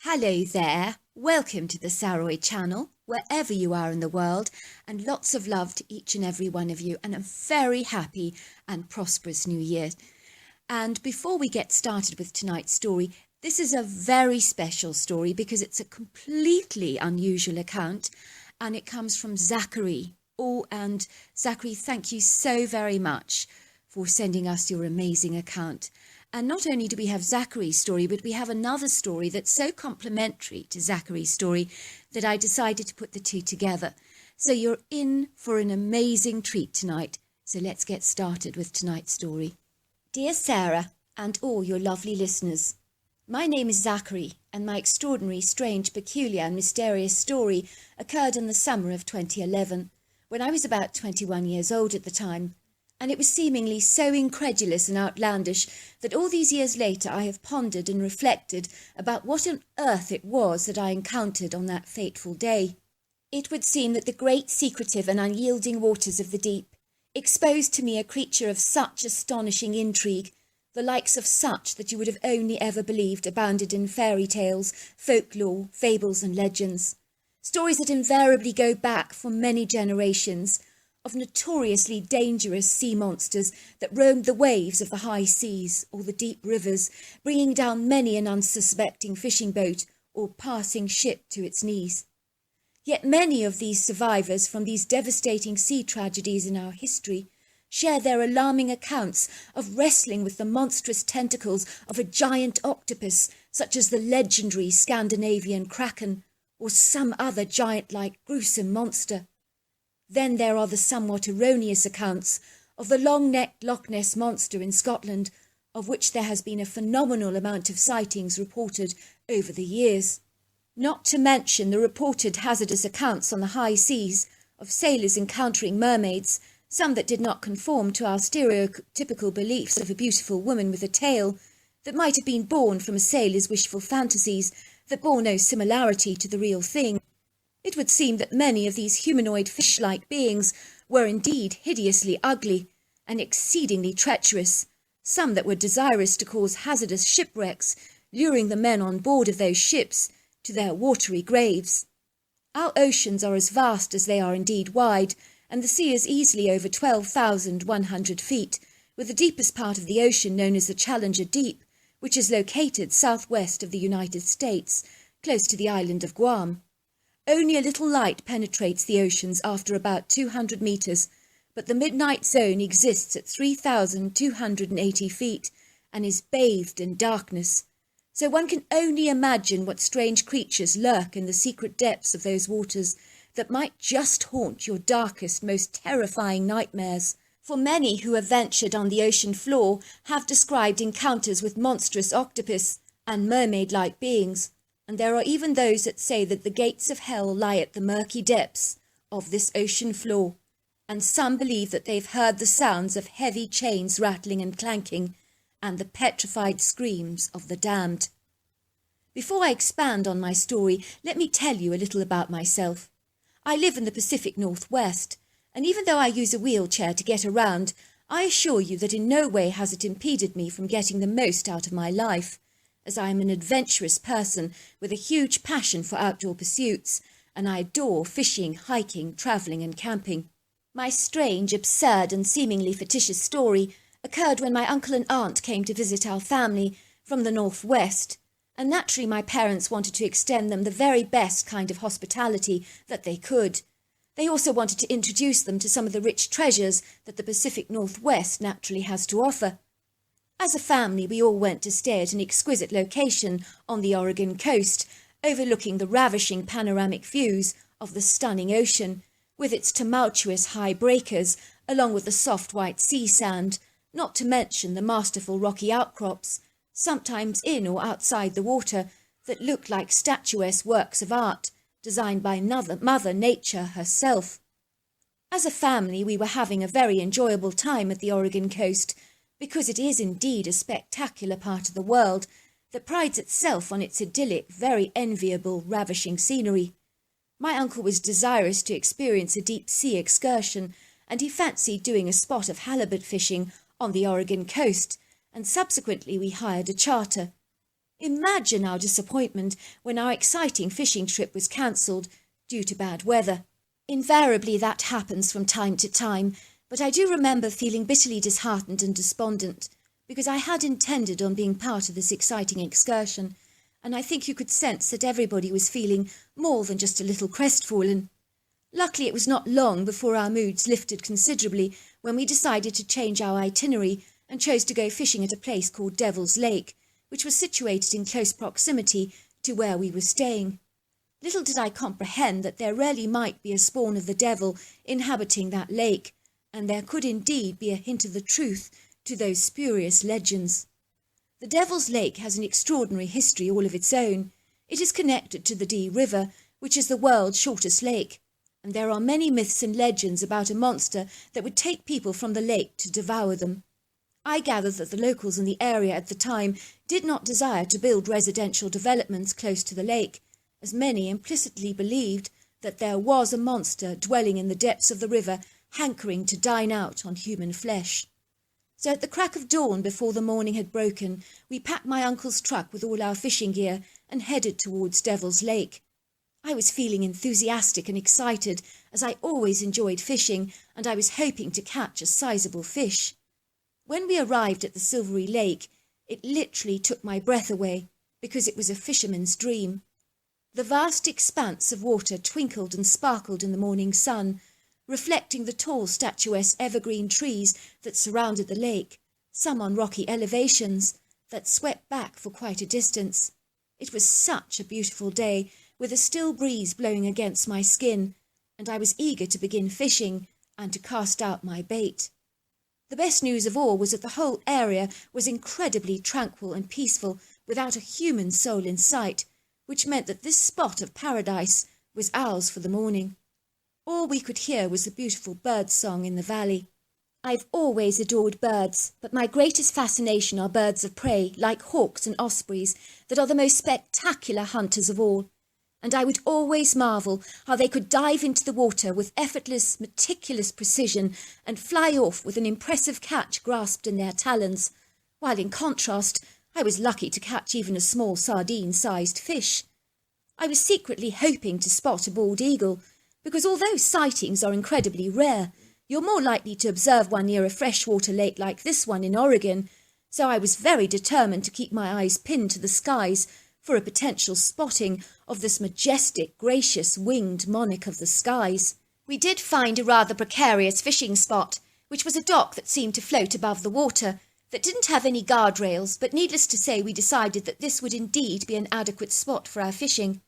Hello there, welcome to the Saroy channel, wherever you are in the world, and lots of love to each and every one of you, and a very happy and prosperous new year. And before we get started with tonight's story, this is a very special story because it's a completely unusual account, and it comes from Zachary. Oh, and Zachary, thank you so very much for sending us your amazing account. And not only do we have Zachary's story, but we have another story that's so complementary to Zachary's story that I decided to put the two together. So you're in for an amazing treat tonight. So let's get started with tonight's story. Dear Sarah and all your lovely listeners, my name is Zachary, and my extraordinary, strange, peculiar and mysterious story occurred in the summer of 2011, when I was about 21 years old at the time. And it was seemingly so incredulous and outlandish that all these years later I have pondered and reflected about what on earth it was that I encountered on that fateful day. It would seem that the great secretive and unyielding waters of the deep exposed to me a creature of such astonishing intrigue, the likes of such that you would have only ever believed abounded in fairy tales, folklore, fables and legends. Stories that invariably go back for many generations, of notoriously dangerous sea monsters that roamed the waves of the high seas or the deep rivers, bringing down many an unsuspecting fishing boat or passing ship to its knees. Yet many of these survivors from these devastating sea tragedies in our history share their alarming accounts of wrestling with the monstrous tentacles of a giant octopus, such as the legendary Scandinavian Kraken, or some other giant-like gruesome monster. Then there are the somewhat erroneous accounts of the long-necked Loch Ness Monster in Scotland, of which there has been a phenomenal amount of sightings reported over the years. Not to mention the reported hazardous accounts on the high seas of sailors encountering mermaids, some that did not conform to our stereotypical beliefs of a beautiful woman with a tail, that might have been born from a sailor's wishful fantasies, that bore no similarity to the real thing. It would seem that many of these humanoid fish-like beings were indeed hideously ugly and exceedingly treacherous, some that were desirous to cause hazardous shipwrecks, luring the men on board of those ships to their watery graves. Our oceans are as vast as they are indeed wide, and the sea is easily over 12,100 feet, with the deepest part of the ocean known as the Challenger Deep, which is located southwest of the United States, close to the island of Guam. Only a little light penetrates the oceans after about 200 metres, but the midnight zone exists at 3,280 feet and is bathed in darkness. So one can only imagine what strange creatures lurk in the secret depths of those waters that might just haunt your darkest, most terrifying nightmares. For many who have ventured on the ocean floor have described encounters with monstrous octopus and mermaid-like beings. And there are even those that say that the gates of hell lie at the murky depths of this ocean floor, and some believe that they've heard the sounds of heavy chains rattling and clanking, and the petrified screams of the damned. Before I expand on my story, let me tell you a little about myself. I live in the Pacific Northwest, and even though I use a wheelchair to get around, I assure you that in no way has it impeded me from getting the most out of my life, as I am an adventurous person with a huge passion for outdoor pursuits, and I adore fishing, hiking, travelling and camping. My strange, absurd and seemingly fictitious story occurred when my uncle and aunt came to visit our family from the northwest, and naturally my parents wanted to extend them the very best kind of hospitality that they could. They also wanted to introduce them to some of the rich treasures that the Pacific Northwest naturally has to offer. As a family, we all went to stay at an exquisite location on the Oregon coast, overlooking the ravishing panoramic views of the stunning ocean, with its tumultuous high breakers, along with the soft white sea sand, not to mention the masterful rocky outcrops, sometimes in or outside the water, that looked like statuesque works of art, designed by Mother Nature herself. As a family, we were having a very enjoyable time at the Oregon coast, because it is indeed a spectacular part of the world that prides itself on its idyllic, very enviable, ravishing scenery. My uncle was desirous to experience a deep-sea excursion, and he fancied doing a spot of halibut fishing on the Oregon coast, and subsequently we hired a charter. Imagine our disappointment when our exciting fishing trip was cancelled due to bad weather. Invariably that happens from time to time, but I do remember feeling bitterly disheartened and despondent, because I had intended on being part of this exciting excursion, and I think you could sense that everybody was feeling more than just a little crestfallen. Luckily it was not long before our moods lifted considerably when we decided to change our itinerary and chose to go fishing at a place called Devil's Lake, which was situated in close proximity to where we were staying. Little did I comprehend that there really might be a spawn of the devil inhabiting that lake, and there could indeed be a hint of the truth to those spurious legends. The Devil's Lake has an extraordinary history all of its own. It is connected to the Dee River, which is the world's shortest lake, and there are many myths and legends about a monster that would take people from the lake to devour them. I gather that the locals in the area at the time did not desire to build residential developments close to the lake, as many implicitly believed that there was a monster dwelling in the depths of the river, hankering to dine out on human flesh. So at the crack of dawn, before the morning had broken, we packed my uncle's truck with all our fishing gear and headed towards Devil's Lake. I was feeling enthusiastic and excited, as I always enjoyed fishing, and I was hoping to catch a sizable fish. When we arrived at the silvery lake, it literally took my breath away, because it was a fisherman's dream. The vast expanse of water twinkled and sparkled in the morning sun, reflecting the tall statuesque evergreen trees that surrounded the lake, some on rocky elevations, that swept back for quite a distance. It was such a beautiful day, with a still breeze blowing against my skin, and I was eager to begin fishing and to cast out my bait. The best news of all was that the whole area was incredibly tranquil and peaceful, without a human soul in sight, which meant that this spot of paradise was ours for the morning. All we could hear was the beautiful bird song in the valley. I've always adored birds, but my greatest fascination are birds of prey, like hawks and ospreys, that are the most spectacular hunters of all. And I would always marvel how they could dive into the water with effortless, meticulous precision and fly off with an impressive catch grasped in their talons, while in contrast, I was lucky to catch even a small sardine-sized fish. I was secretly hoping to spot a bald eagle, because although sightings are incredibly rare, you're more likely to observe one near a freshwater lake like this one in Oregon, so I was very determined to keep my eyes pinned to the skies for a potential spotting of this majestic, gracious, winged monarch of the skies. We did find a rather precarious fishing spot, which was a dock that seemed to float above the water, that didn't have any guardrails, but needless to say we decided that this would indeed be an adequate spot for our fishing.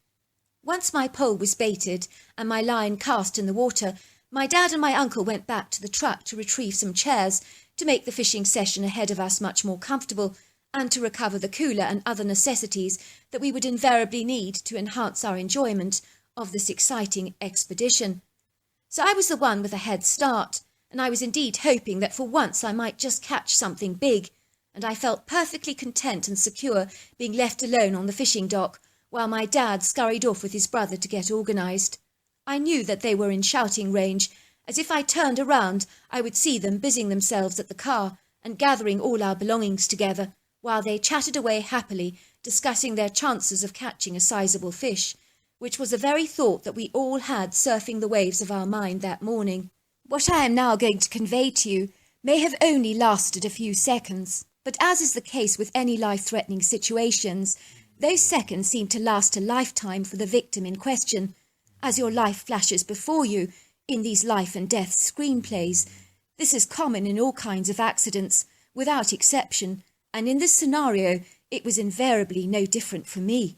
Once my pole was baited and my line cast in the water, my dad and my uncle went back to the truck to retrieve some chairs to make the fishing session ahead of us much more comfortable, and to recover the cooler and other necessities that we would invariably need to enhance our enjoyment of this exciting expedition. So I was the one with a head start, and I was indeed hoping that for once I might just catch something big, and I felt perfectly content and secure being left alone on the fishing dock, while my dad scurried off with his brother to get organised. I knew that they were in shouting range, as if I turned around I would see them busying themselves at the car and gathering all our belongings together, while they chatted away happily, discussing their chances of catching a sizable fish, which was the very thought that we all had surfing the waves of our mind that morning. What I am now going to convey to you may have only lasted a few seconds, but as is the case with any life-threatening situations, those seconds seem to last a lifetime for the victim in question, as your life flashes before you in these life and death screenplays. This is common in all kinds of accidents, without exception, and in this scenario it was invariably no different for me.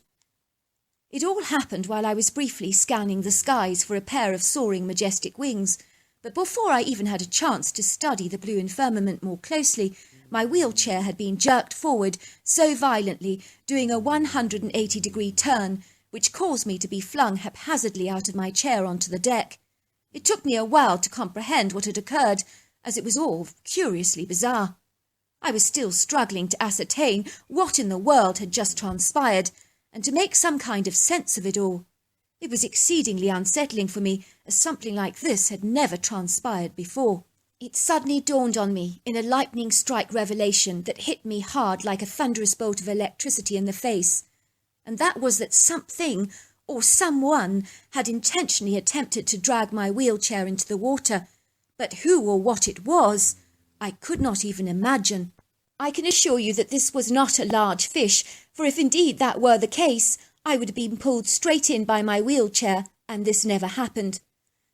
It all happened while I was briefly scanning the skies for a pair of soaring majestic wings, but before I even had a chance to study the blue firmament more closely, my wheelchair had been jerked forward so violently, doing a 180-degree turn, which caused me to be flung haphazardly out of my chair onto the deck. It took me a while to comprehend what had occurred, as it was all curiously bizarre. I was still struggling to ascertain what in the world had just transpired, and to make some kind of sense of it all. It was exceedingly unsettling for me, as something like this had never transpired before. It suddenly dawned on me in a lightning strike revelation that hit me hard like a thunderous bolt of electricity in the face, and that was that something or someone had intentionally attempted to drag my wheelchair into the water, but who or what it was, I could not even imagine. I can assure you that this was not a large fish, for if indeed that were the case, I would have been pulled straight in by my wheelchair, and this never happened.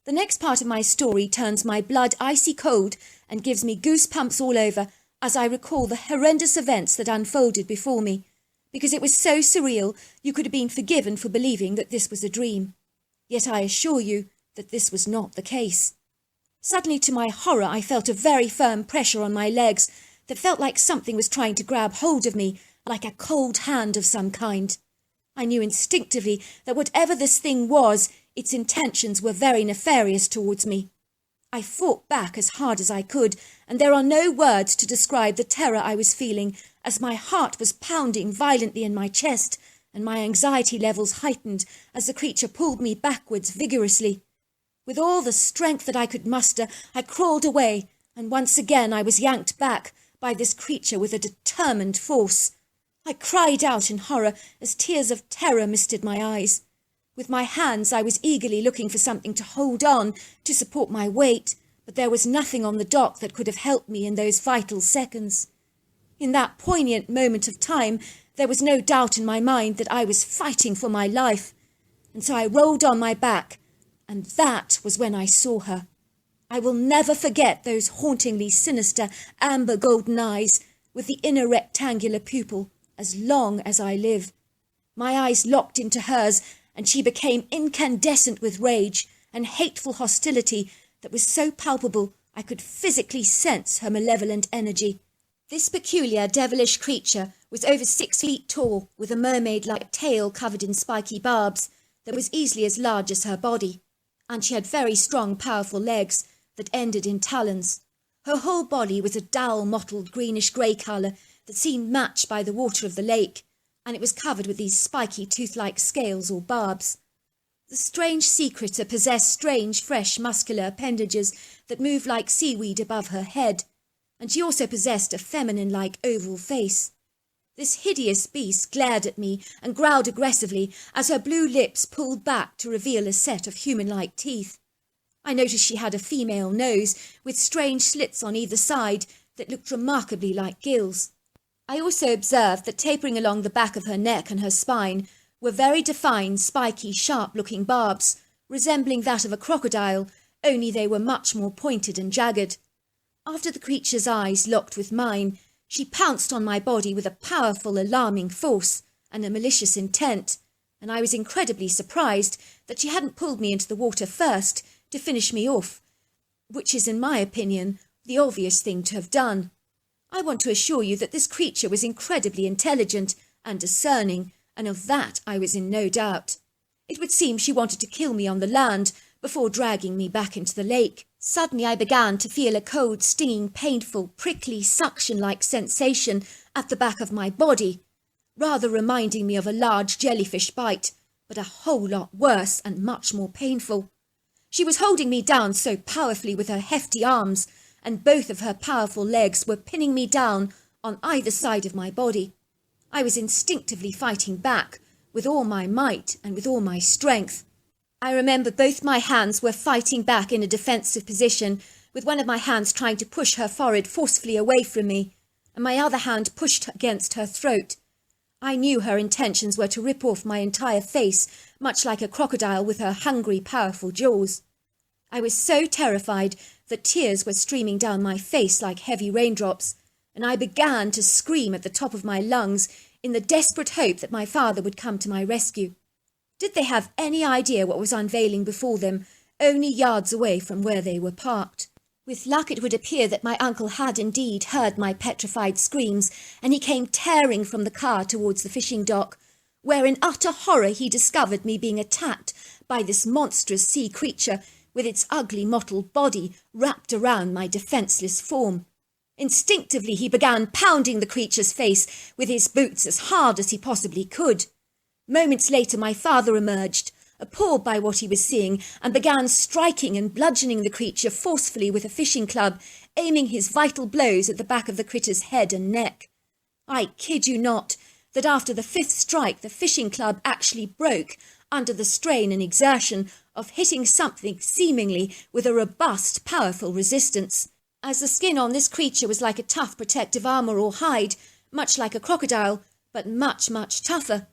The next part of my story turns my blood icy cold and gives me goosebumps all over as I recall the horrendous events that unfolded before me, because it was so surreal you could have been forgiven for believing that this was a dream. Yet I assure you that this was not the case. Suddenly, to my horror, I felt a very firm pressure on my legs that felt like something was trying to grab hold of me, like a cold hand of some kind. I knew instinctively that whatever this thing was, its intentions were very nefarious towards me. I fought back as hard as I could, and there are no words to describe the terror I was feeling as my heart was pounding violently in my chest and my anxiety levels heightened as the creature pulled me backwards vigorously. With all the strength that I could muster, I crawled away, and once again I was yanked back by this creature with a determined force. I cried out in horror as tears of terror misted my eyes. With my hands I was eagerly looking for something to hold on to support my weight, but there was nothing on the dock that could have helped me in those vital seconds. In that poignant moment of time, there was no doubt in my mind that I was fighting for my life, and so I rolled on my back, and that was when I saw her. I will never forget those hauntingly sinister amber golden eyes with the inner rectangular pupil as long as I live. My eyes locked into hers, and she became incandescent with rage and hateful hostility that was so palpable I could physically sense her malevolent energy. This peculiar devilish creature was over 6 feet tall, with a mermaid-like tail covered in spiky barbs that was easily as large as her body, and she had very strong, powerful legs that ended in talons. Her whole body was a dull, mottled greenish-grey colour that seemed matched by the water of the lake, and it was covered with these spiky, tooth-like scales or barbs. The strange sea critter possessed strange, fresh, muscular appendages that moved like seaweed above her head, and she also possessed a feminine-like oval face. This hideous beast glared at me and growled aggressively as her blue lips pulled back to reveal a set of human-like teeth. I noticed she had a female nose with strange slits on either side that looked remarkably like gills. I also observed that tapering along the back of her neck and her spine were very defined, spiky, sharp-looking barbs, resembling that of a crocodile, only they were much more pointed and jagged. After the creature's eyes locked with mine, she pounced on my body with a powerful, alarming force and a malicious intent, and I was incredibly surprised that she hadn't pulled me into the water first to finish me off, which is, in my opinion, the obvious thing to have done. I want to assure you that this creature was incredibly intelligent and discerning, and of that I was in no doubt. It would seem she wanted to kill me on the land before dragging me back into the lake. Suddenly I began to feel a cold, stinging, painful, prickly, suction-like sensation at the back of my body, rather reminding me of a large jellyfish bite, but a whole lot worse and much more painful. She was holding me down so powerfully with her hefty arms, and both of her powerful legs were pinning me down on either side of my body. I was instinctively fighting back, with all my might and with all my strength. I remember both my hands were fighting back in a defensive position, with one of my hands trying to push her forehead forcefully away from me, and my other hand pushed against her throat. I knew her intentions were to rip off my entire face, much like a crocodile with her hungry, powerful jaws. I was so terrified that tears were streaming down my face like heavy raindrops, and I began to scream at the top of my lungs in the desperate hope that my father would come to my rescue. Did they have any idea what was unveiling before them, only yards away from where they were parked? With luck it would appear that my uncle had indeed heard my petrified screams, and he came tearing from the car towards the fishing dock, where in utter horror he discovered me being attacked by this monstrous sea creature with its ugly mottled body wrapped around my defenceless form. Instinctively he began pounding the creature's face with his boots as hard as he possibly could. Moments later my father emerged, appalled by what he was seeing, and began striking and bludgeoning the creature forcefully with a fishing club, aiming his vital blows at the back of the critter's head and neck. I kid you not, that after the 5th strike the fishing club actually broke under the strain and exertion of hitting something seemingly with a robust, powerful resistance, as the skin on this creature was like a tough protective armour or hide, much like a crocodile, but much, much tougher.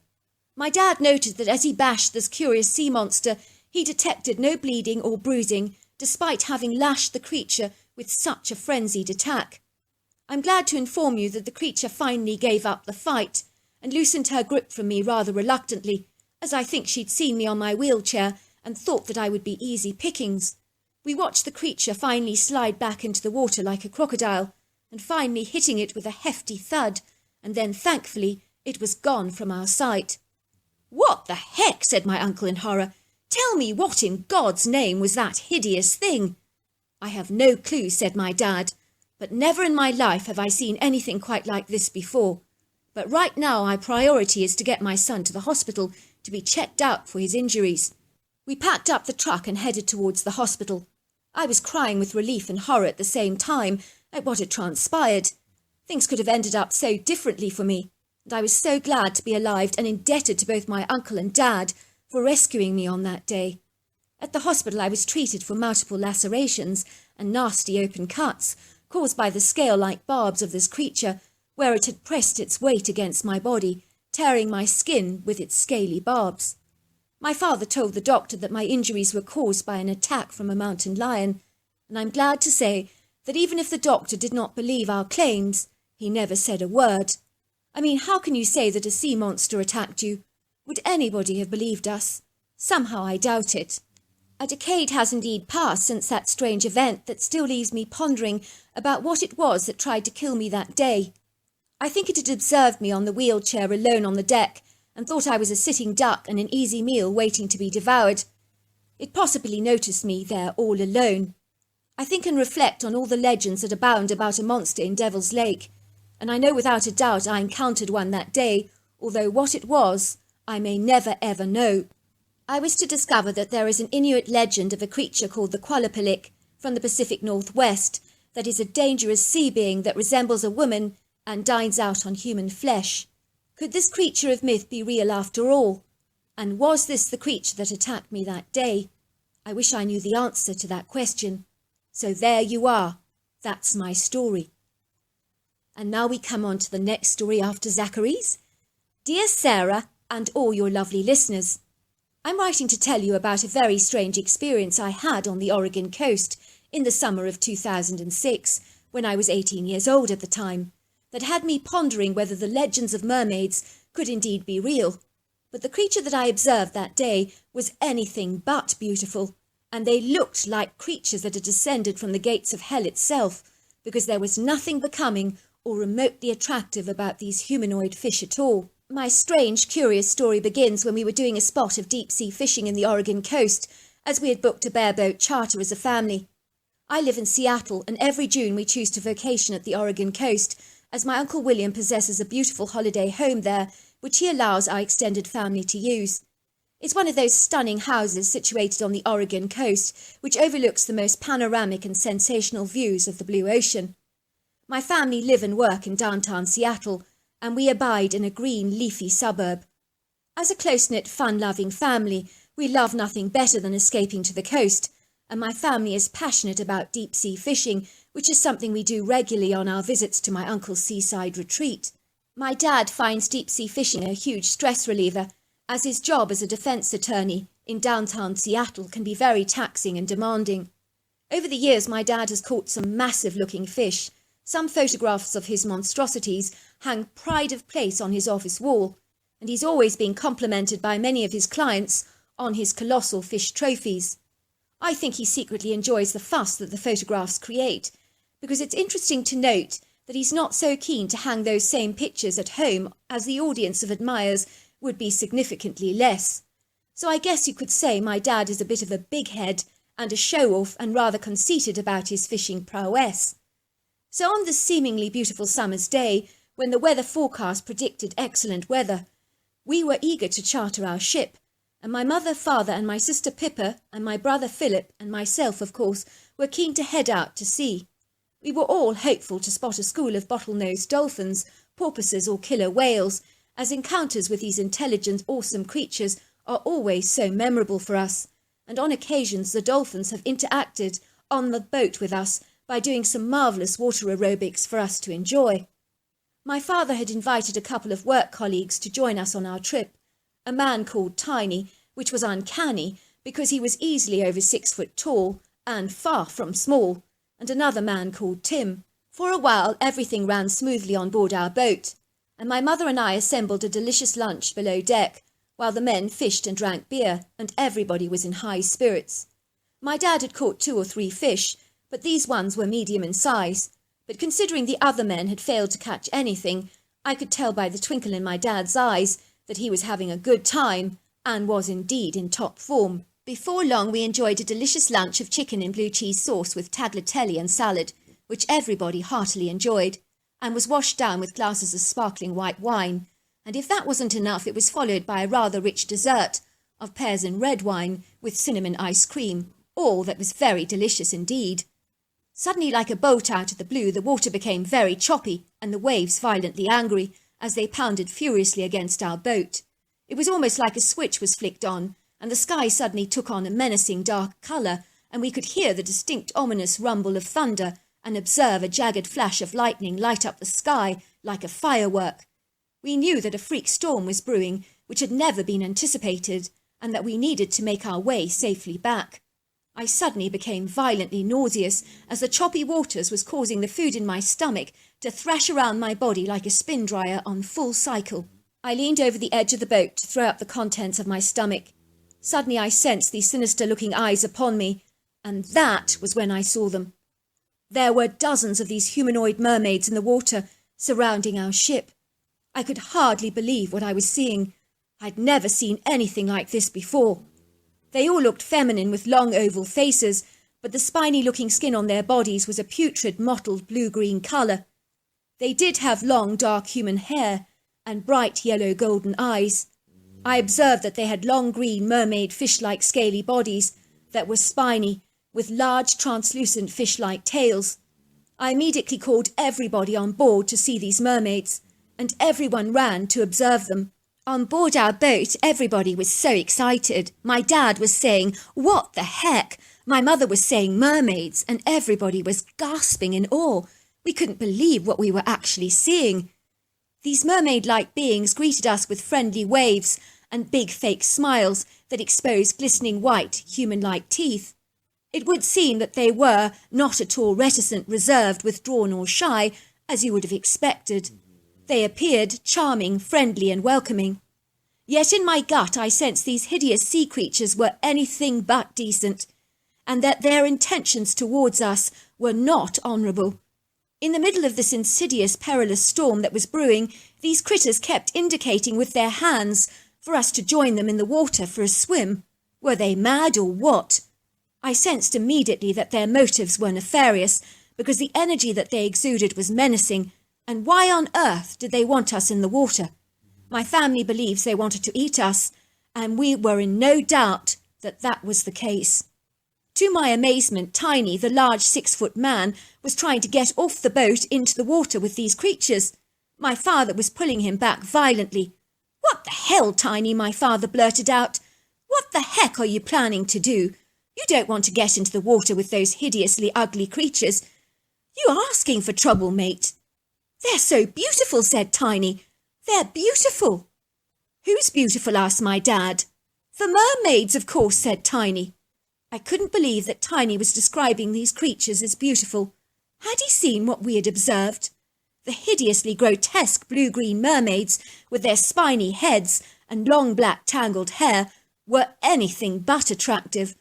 My dad noted that as he bashed this curious sea monster, he detected no bleeding or bruising, despite having lashed the creature with such a frenzied attack. I'm glad to inform you that the creature finally gave up the fight and loosened her grip from me rather reluctantly, as I think she'd seen me on my wheelchair and thought that I would be easy pickings. We watched the creature finally slide back into the water like a crocodile, and finally hitting it with a hefty thud, and then thankfully it was gone from our sight. "What the heck?" said my uncle in horror. "Tell me what in God's name was that hideous thing?" "I have no clue," said my dad, "but never in my life have I seen anything quite like this before. But right now our priority is to get my son to the hospital to be checked out for his injuries." We packed up the truck and headed towards the hospital. I was crying with relief and horror at the same time at what had transpired. Things could have ended up so differently for me, and I was so glad to be alive and indebted to both my uncle and dad for rescuing me on that day. At the hospital I was treated for multiple lacerations and nasty open cuts caused by the scale-like barbs of this creature, where it had pressed its weight against my body, tearing my skin with its scaly barbs. My father told the doctor that my injuries were caused by an attack from a mountain lion, and I'm glad to say that even if the doctor did not believe our claims, he never said a word. I mean, how can you say that a sea monster attacked you? Would anybody have believed us? Somehow I doubt it. A decade has indeed passed since that strange event that still leaves me pondering about what it was that tried to kill me that day. I think it had observed me on the wheelchair alone on the deck and thought I was a sitting duck and an easy meal waiting to be devoured. It possibly noticed me there all alone. I think and reflect on all the legends that abound about a monster in Devil's Lake, and I know without a doubt I encountered one that day, although what it was, I may never ever know. I was to discover that there is an Inuit legend of a creature called the Qualapalik from the Pacific Northwest that is a dangerous sea being that resembles a woman and dines out on human flesh. Could this creature of myth be real after all? And was this the creature that attacked me that day? I wish I knew the answer to that question. So there you are. That's my story. And now we come on to the next story after Zachary's. Dear Sarah and all your lovely listeners, I'm writing to tell you about a very strange experience I had on the Oregon coast in the summer of 2006, when I was 18 years old at the time, that had me pondering whether the legends of mermaids could indeed be real. But the creature that I observed that day was anything but beautiful, and they looked like creatures that had descended from the gates of hell itself, because there was nothing becoming or remotely attractive about these humanoid fish at all. My strange, curious story begins when we were doing a spot of deep-sea fishing in the Oregon coast, as we had booked a bareboat charter as a family. I live in Seattle, and every June we choose to vacation at the Oregon coast, as my Uncle William possesses a beautiful holiday home there, which he allows our extended family to use. It's one of those stunning houses situated on the Oregon coast, which overlooks the most panoramic and sensational views of the blue ocean. My family live and work in downtown Seattle, and we abide in a green, leafy suburb. As a close-knit, fun-loving family, we love nothing better than escaping to the coast, and my family is passionate about deep-sea fishing, which is something we do regularly on our visits to my uncle's seaside retreat. My dad finds deep-sea fishing a huge stress reliever, as his job as a defence attorney in downtown Seattle can be very taxing and demanding. Over the years, my dad has caught some massive-looking fish. Some photographs of his monstrosities hang pride of place on his office wall, and he's always been complimented by many of his clients on his colossal fish trophies. I think he secretly enjoys the fuss that the photographs create, because it's interesting to note that he's not so keen to hang those same pictures at home, as the audience of admirers would be significantly less. So I guess you could say my dad is a bit of a big head and a show-off and rather conceited about his fishing prowess. So on this seemingly beautiful summer's day, when the weather forecast predicted excellent weather, we were eager to charter our ship, and my mother, father and my sister Pippa and my brother Philip and myself, of course, were keen to head out to sea. We were all hopeful to spot a school of bottlenose dolphins, porpoises or killer whales, as encounters with these intelligent, awesome creatures are always so memorable for us, and on occasions the dolphins have interacted on the boat with us by doing some marvellous water aerobics for us to enjoy. My father had invited a couple of work colleagues to join us on our trip, a man called Tiny, which was uncanny because he was easily over 6 foot tall and far from small, and another man called Tim. For a while everything ran smoothly on board our boat, and my mother and I assembled a delicious lunch below deck, while the men fished and drank beer, and everybody was in high spirits. My dad had caught 2 or 3 fish, but these ones were medium in size. But considering the other men had failed to catch anything, I could tell by the twinkle in my dad's eyes that he was having a good time, and was indeed in top form. Before long we enjoyed a delicious lunch of chicken in blue cheese sauce with tagliatelle and salad, which everybody heartily enjoyed, and was washed down with glasses of sparkling white wine, and if that wasn't enough, it was followed by a rather rich dessert of pears and red wine with cinnamon ice cream, all that was very delicious indeed. Suddenly, like a bolt out of the blue, the water became very choppy and the waves violently angry as they pounded furiously against our boat. It was almost like a switch was flicked on, and the sky suddenly took on a menacing dark colour, and we could hear the distinct ominous rumble of thunder and observe a jagged flash of lightning light up the sky like a firework. We knew that a freak storm was brewing which had never been anticipated, and that we needed to make our way safely back. I suddenly became violently nauseous, as the choppy waters was causing the food in my stomach to thrash around my body like a spin dryer on full cycle. I leaned over the edge of the boat to throw up the contents of my stomach. Suddenly I sensed these sinister-looking eyes upon me, and that was when I saw them. There were dozens of these humanoid mermaids in the water, surrounding our ship. I could hardly believe what I was seeing. I'd never seen anything like this before. They all looked feminine with long oval faces, but the spiny-looking skin on their bodies was a putrid mottled blue-green colour. They did have long dark human hair and bright yellow golden eyes. I observed that they had long green mermaid fish-like scaly bodies that were spiny, with large translucent fish-like tails. I immediately called everybody on board to see these mermaids, and everyone ran to observe them. On board our boat, everybody was so excited. My dad was saying, "What the heck?" My mother was saying mermaids, and everybody was gasping in awe. We couldn't believe what we were actually seeing. These mermaid-like beings greeted us with friendly waves and big fake smiles that exposed glistening white, human-like teeth. It would seem that they were not at all reticent, reserved, withdrawn or shy, as you would have expected. They appeared charming, friendly and welcoming. Yet in my gut I sensed these hideous sea creatures were anything but decent, and that their intentions towards us were not honourable. In the middle of this insidious, perilous storm that was brewing, these critters kept indicating with their hands for us to join them in the water for a swim. Were they mad or what? I sensed immediately that their motives were nefarious, because the energy that they exuded was menacing. And why on earth did they want us in the water? My family believes they wanted to eat us, and we were in no doubt that that was the case. To my amazement, Tiny, the large 6-foot man, was trying to get off the boat into the water with these creatures. My father was pulling him back violently. "What the hell, Tiny?" my father blurted out. "What the heck are you planning to do? You don't want to get into the water with those hideously ugly creatures. You're asking for trouble, mate." "They're so beautiful," said Tiny. "They're beautiful." "Who's beautiful?" asked my dad. "The mermaids, of course," said Tiny. I couldn't believe that Tiny was describing these creatures as beautiful. Had he seen what we had observed? The hideously grotesque blue-green mermaids, with their spiny heads and long black tangled hair, were anything but attractive.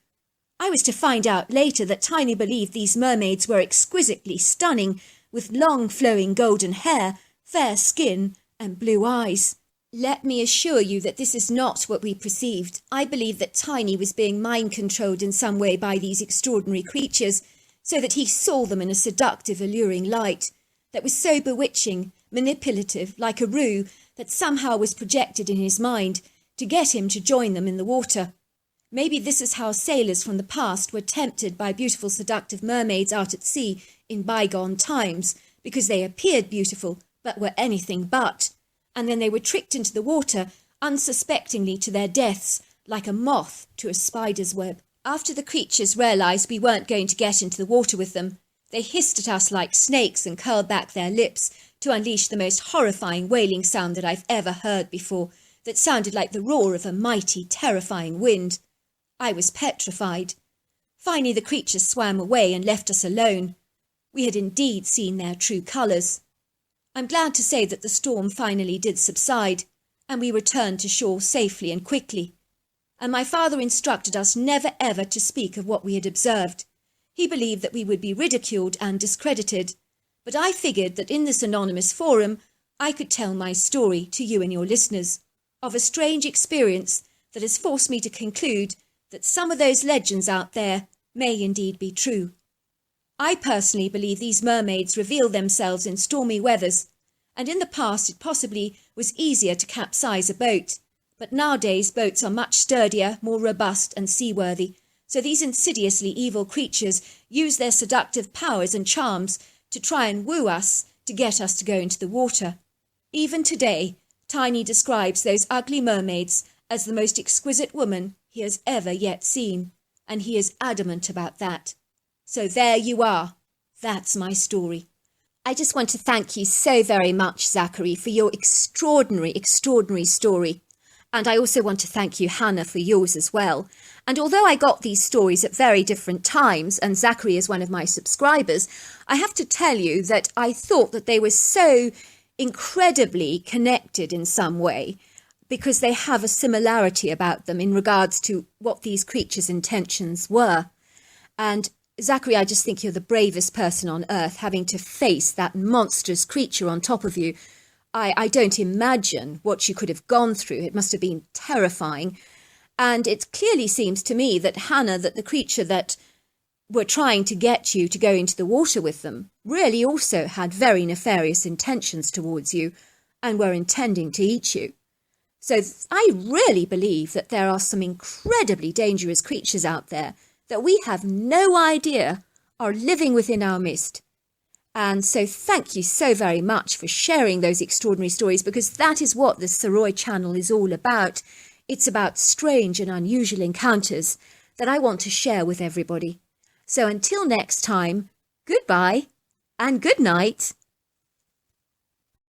I was to find out later that Tiny believed these mermaids were exquisitely stunning, with long flowing golden hair, fair skin and blue eyes. Let me assure you that this is not what we perceived. I believe that Tiny was being mind-controlled in some way by these extraordinary creatures, so that he saw them in a seductive, alluring light that was so bewitching, manipulative, like a ruse that somehow was projected in his mind, to get him to join them in the water. Maybe this is how sailors from the past were tempted by beautiful seductive mermaids out at sea in bygone times, because they appeared beautiful but were anything but, and then they were tricked into the water unsuspectingly to their deaths, like a moth to a spider's web. After the creatures realised we weren't going to get into the water with them, they hissed at us like snakes and curled back their lips to unleash the most horrifying wailing sound that I've ever heard before, that sounded like the roar of a mighty, terrifying wind. I was petrified. Finally the creatures swam away and left us alone. We had indeed seen their true colours. I'm glad to say that the storm finally did subside, and we returned to shore safely and quickly. And my father instructed us never ever to speak of what we had observed. He believed that we would be ridiculed and discredited, but I figured that in this anonymous forum I could tell my story to you and your listeners, of a strange experience that has forced me to conclude that some of those legends out there may indeed be true. I personally believe these mermaids reveal themselves in stormy weathers, and in the past it possibly was easier to capsize a boat, but nowadays boats are much sturdier, more robust and seaworthy, so these insidiously evil creatures use their seductive powers and charms to try and woo us to get us to go into the water. Even today, Tiny describes those ugly mermaids as the most exquisite woman he has ever yet seen, and he is adamant about that. So there you are. That's my story. I just want to thank you so very much, Zachary, for your extraordinary, extraordinary story. And I also want to thank you, Hannah, for yours as well. And although I got these stories at very different times, and Zachary is one of my subscribers, I have to tell you that I thought that they were so incredibly connected in some way, because they have a similarity about them in regards to what these creatures' intentions were. And Zachary, I just think you're the bravest person on earth, having to face that monstrous creature on top of you. I don't imagine what you could have gone through. It must have been terrifying. And it clearly seems to me that Hannah, that the creature that were trying to get you to go into the water with them, really also had very nefarious intentions towards you and were intending to eat you. So I really believe that there are some incredibly dangerous creatures out there that we have no idea are living within our midst. And so thank you so very much for sharing those extraordinary stories, because that is what the Saroy channel is all about. It's about strange and unusual encounters that I want to share with everybody. So until next time, goodbye and good night.